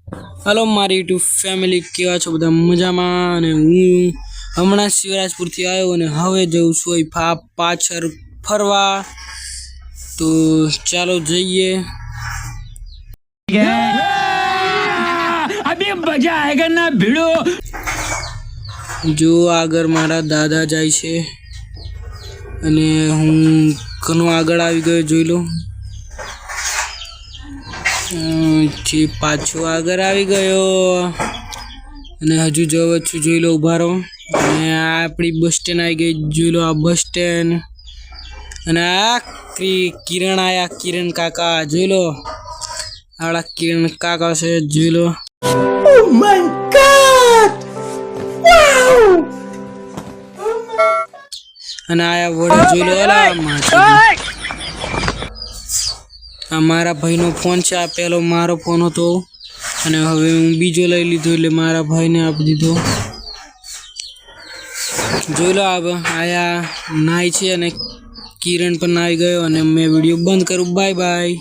Hello मारी YouTube family केवा छो बधा मजामां अने हूँ हमणां शिवराजपुरथी आव्यो अने हवे जऊं छुं पाछळ फरवा। तो चालो जईए। अभी मजा आएगा ना भिड़ो। जो आगर मारा दादा जाय छे अने हूँ घणो आगळ आवी गयो जोई लो। पाछो आगर आवी गयो अने हजू जवो छुं जोई लो। उभा रहो। अने आपणी बस स्टेन्ड आई गई जोई लो। आ बस स्टेन्ड अने आ किरण आया। किरण काका जोई लो। आवड़ा किरण काका छे जोई लो। Oh my God! Wow! अने आया वडे जोई लो। अला माथी आ मारा भाईनो फोन छे। आ पेलो मारो फोन हतो अने हवे हूँ बीजो लई लीधो એટલે मारा भाईने आपी दीधो। જોઈ લો अब आया नाई छे अने किरण पण આવી ગયો અને मैं वीडियो बंद करूं। Bye bye.